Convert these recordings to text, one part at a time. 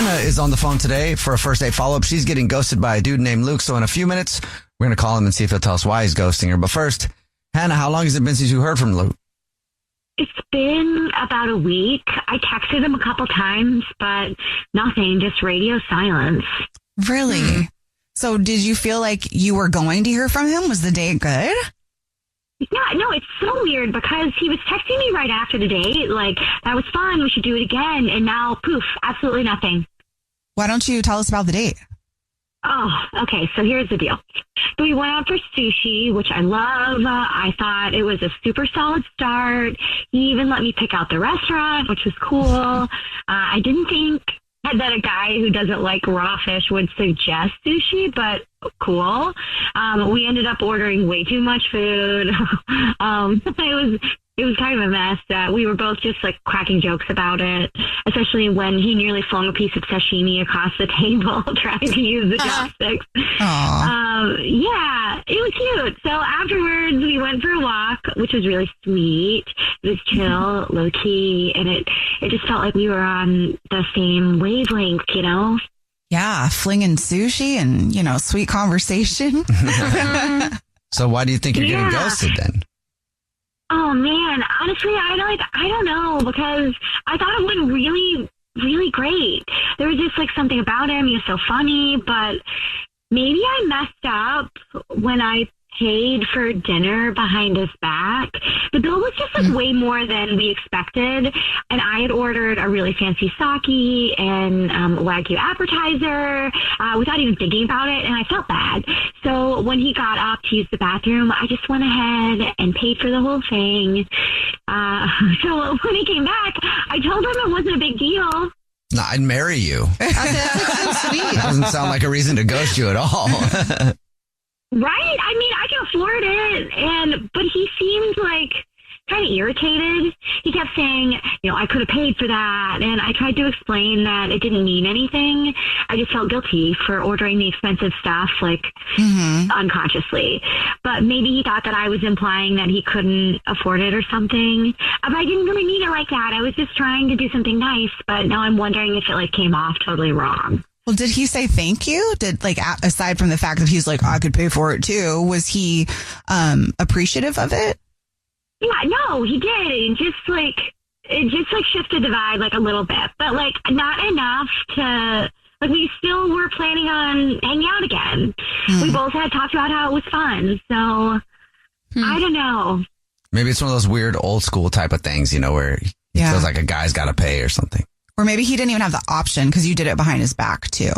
Hannah is on the phone today for a first date follow-up. She's getting ghosted by a dude named Luke. So in a few minutes, we're going to call him and see if he'll tell us why he's ghosting her. But first, Hannah, how long has it been since you heard from Luke? It's been about a week. I texted him a couple times, but nothing, just radio silence. Really? So did you feel like you were going to hear from him? Was the date good? Yeah, no, it's so weird because he was texting me right after the date, like, that was fun, we should do it again, and now, poof, absolutely nothing. Why don't you tell us about the date? Oh, okay, so here's the deal. So we went out for sushi, which I love. I thought it was a super solid start. He even let me pick out the restaurant, which was cool. I didn't think that a guy who doesn't like raw fish would suggest sushi, but cool. We ended up ordering way too much food. It was kind of a mess. We were both just like cracking jokes about it, especially when he nearly flung a piece of sashimi across the table trying to use the chopsticks. Yeah, it was cute. So afterwards, we went for a walk, which was really sweet. It was chill, low key, and it just felt like we were on the same wavelength, you know? Yeah, flinging sushi and, sweet conversation. So why do you think you're getting ghosted then? Oh man, honestly, I don't know, because I thought it went really, really great. There was just like something about him. He was so funny, but maybe I messed up when I paid for dinner behind his back. The bill was just like way more than we expected, and I had ordered a really fancy sake and Wagyu appetizer without even thinking about it, and I felt bad. So when he got up to use the bathroom, I just went ahead and paid for the whole thing. So when he came back, I told him it wasn't a big deal. No, I'd marry you. That's so sweet. That doesn't sound like a reason to ghost you at all. Right? I mean, I can afford it, but he seemed like kind of irritated. He kept saying, I could have paid for that, and I tried to explain that it didn't mean anything. I just felt guilty for ordering the expensive stuff, like, unconsciously. But maybe he thought that I was implying that he couldn't afford it or something. But I didn't really mean it like that. I was just trying to do something nice, but now I'm wondering if it, came off totally wrong. Well, did he say thank you? Aside from the fact that he's like, I could pay for it too, was he appreciative of it? Yeah, no, he did. It just shifted the vibe a little bit, but not enough to we still were planning on hanging out again. We both had talked about how it was fun, so I don't know. Maybe it's one of those weird old school type of things, where it feels like a guy's got to pay or something. Or maybe he didn't even have the option because you did it behind his back too,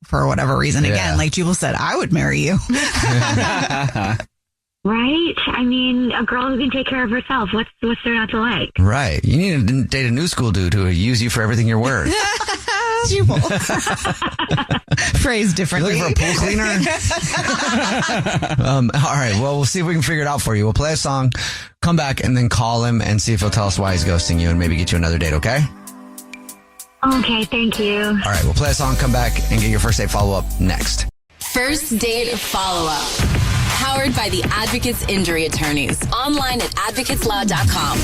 for whatever reason. Yeah. Again, like Jubal said, I would marry you. Right? I mean, a girl who can take care of herself. What's there not to like? Right. You need to date a new school dude who will use you for everything you're worth. Jubal. Phrased differently. You looking for a pool cleaner? All right. Well, we'll see if we can figure it out for you. We'll play a song, come back, and then call him and see if he'll tell us why he's ghosting you and maybe get you another date, okay? Okay, thank you. All right, we'll play a song, come back, and get your first date follow-up next. First date follow-up. Powered by the Advocates Injury Attorneys. Online at advocateslaw.com.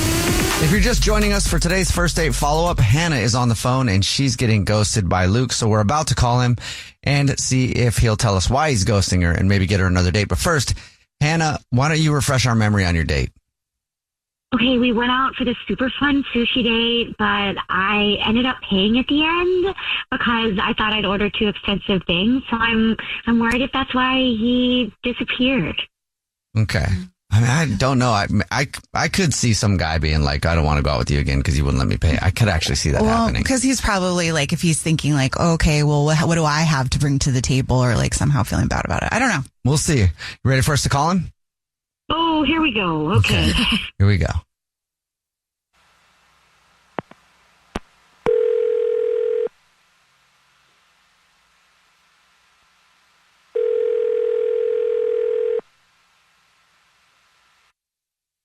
If you're just joining us for today's first date follow-up, Hannah is on the phone, and she's getting ghosted by Luke. So we're about to call him and see if he'll tell us why he's ghosting her and maybe get her another date. But first, Hannah, why don't you refresh our memory on your date? Okay, we went out for this super fun sushi date, but I ended up paying at the end because I thought I'd ordered too expensive things. So I'm worried if that's why he disappeared. Okay. I mean, I don't know. I could see some guy being like, I don't want to go out with you again because you wouldn't let me pay. I could actually see that happening. Because he's probably if he's thinking okay, well, what do I have to bring to the table, or somehow feeling bad about it. I don't know. We'll see. You ready for us to call him? Oh, here we go. Okay. Here we go.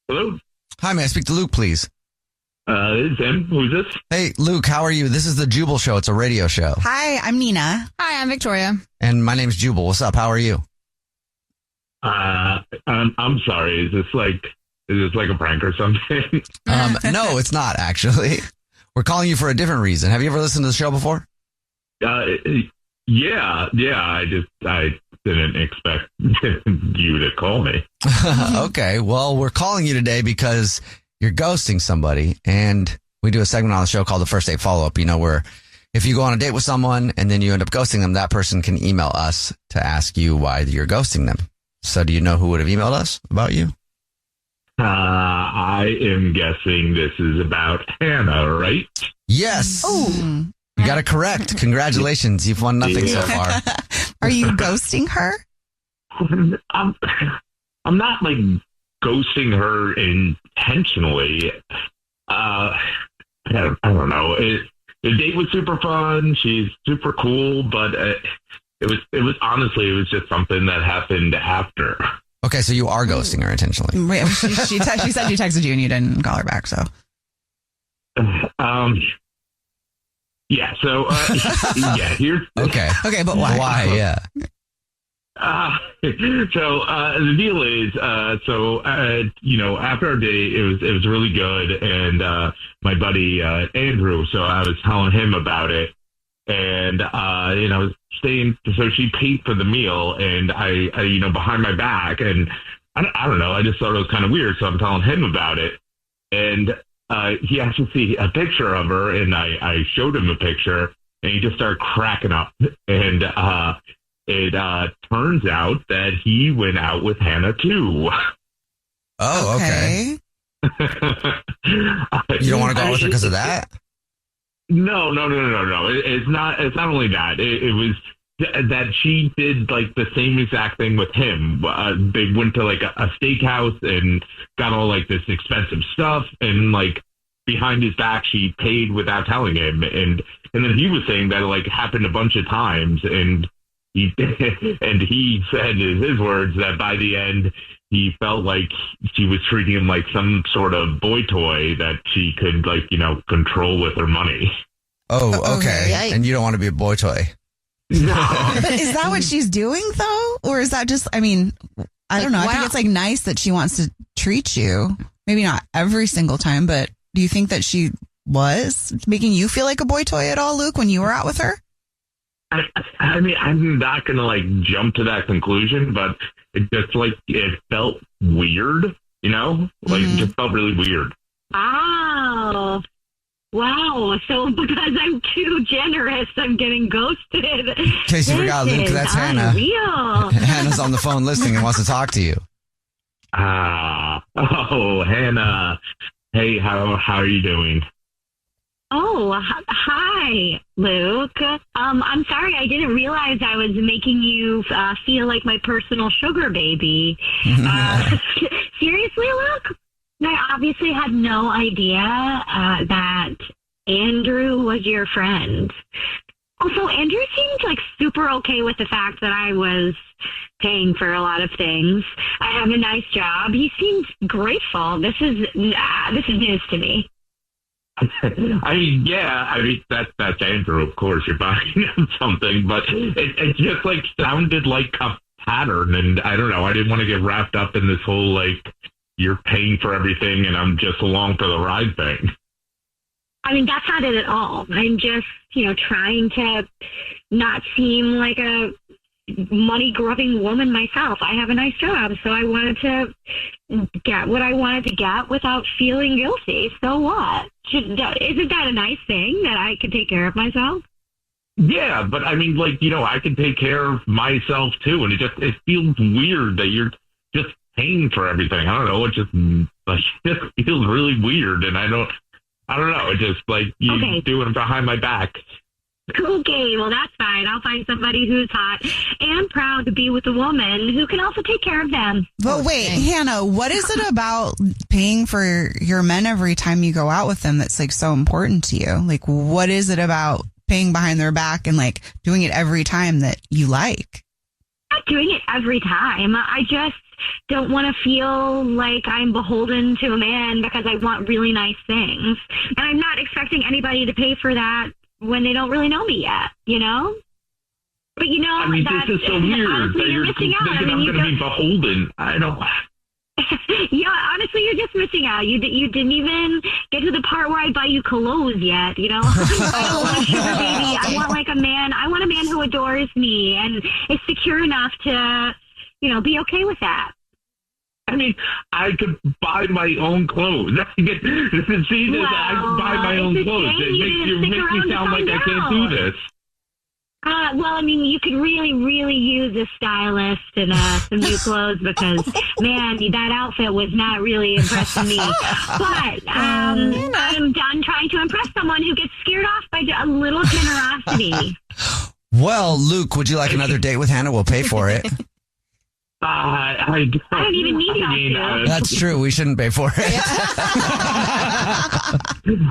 Hello? Hi, may I speak to Luke, please? This is him. Who's this? Hey, Luke, how are you? This is the Jubal Show. It's a radio show. Hi, I'm Nina. Hi, I'm Victoria. And my name's Jubal. What's up? How are you? I'm sorry. Is this like a prank or something? No, it's not actually. We're calling you for a different reason. Have you ever listened to the show before? Yeah. I didn't expect you to call me. Okay. Well, we're calling you today because you're ghosting somebody, and we do a segment on the show called the First Date Follow-Up, where if you go on a date with someone and then you end up ghosting them, that person can email us to ask you why you're ghosting them. So do you know who would have emailed us about you? I am guessing this is about Hannah, right? Yes. Oh, You got it correct. Congratulations. You've won nothing so far. are you ghosting her? I'm not like ghosting her intentionally. I don't know. The date was super fun. She's super cool, but it was honestly, it was just something that happened after. Okay, so you are ghosting her intentionally. Wait, she said she texted you and you didn't call her back. So, yeah. So, yeah. Here's Okay. Okay, but why? Why? Yeah. So the deal is, after our date, it was really good, and my buddy Andrew. So I was telling him about it, and staying. So she paid for the meal, and I behind my back, and I don't know. I just thought it was kind of weird, so I'm telling him about it, and he asked to see a picture of her, and I showed him a picture, and he just started cracking up, and it turns out that he went out with Hannah too. Oh, okay. You don't want to go with her because of that? No. It's not only that. It was that she did like the same exact thing with him. They went to like a steakhouse and got all like this expensive stuff, and like behind his back, she paid without telling him. And then he was saying that it like happened a bunch of times, and he said in his words that by the end he felt like she was treating him like some sort of boy toy that she could control with her money. Oh, okay. Yikes. And you don't want to be a boy toy. But is that what she's doing though? Or is that just, I don't know. I think it's like nice that she wants to treat you. Maybe not every single time, but do you think that she was making you feel like a boy toy at all, Luke, when you were out with her? I mean, I'm not going to jump to that conclusion, but it just it felt weird, it just felt really weird. Oh, wow. So because I'm too generous, I'm getting ghosted. In case you forgot, Luke, that's Hannah. Unreal. Hannah's on the phone listening and wants to talk to you. Hannah. Hey, how are you doing? Oh, hi, Luke. I'm sorry. I didn't realize I was making you feel like my personal sugar baby. Seriously, Luke? I obviously had no idea that Andrew was your friend. Also, Andrew seemed super okay with the fact that I was paying for a lot of things. I have a nice job. He seemed grateful. This is news to me. That's Andrew, of course. You're buying him something, but it just sounded like a pattern, and I don't know. I didn't want to get wrapped up in this whole you're paying for everything and I'm just along for the ride thing. That's not it at all. I'm just, trying to not seem like a money-grubbing woman myself. I have a nice job, so I wanted to get what I wanted to get without feeling guilty. So what? Isn't that a nice thing that I could take care of myself? Yeah, but I can take care of myself too, and it feels weird that you're just paying for everything. I don't know. It just feels really weird, and I don't know. It's just you doing it behind my back. Okay, well, that's fine. I'll find somebody who's hot and proud to be with a woman who can also take care of them. But wait, Hannah, what is it about paying for your men every time you go out with them that's so important to you? What is it about paying behind their back and doing it every time that you like? I'm not doing it every time. I just don't want to feel like I'm beholden to a man because I want really nice things. And I'm not expecting anybody to pay for that when they don't really know me yet, But this is so weird honestly, that you're missing out. thinking I'm going to be beholden. I don't. Yeah, honestly, you're just missing out. You didn't even get to the part where I buy you clothes yet. I don't want a sugar baby. I want like a man. I want a man who adores me and is secure enough to, be okay with that. I mean, I could buy my own clothes. I buy my own clothes. It makes me sound like I can't do this. You could really, really use a stylist and some new clothes because, man, that outfit was not really impressing me. But I'm done trying to impress someone who gets scared off by a little generosity. Well, Luke, would you like another date with Hannah? We'll pay for it. I don't even need you. That's true. We shouldn't pay for it.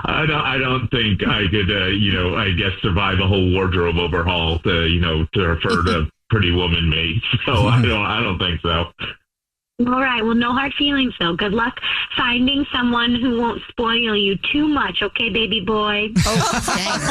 I don't think I could, survive a whole wardrobe overhaul to refer to Pretty Woman me. So I don't think so. All right. Well, no hard feelings, though. Good luck finding someone who won't spoil you too much. Okay, baby boy? Oh, thanks.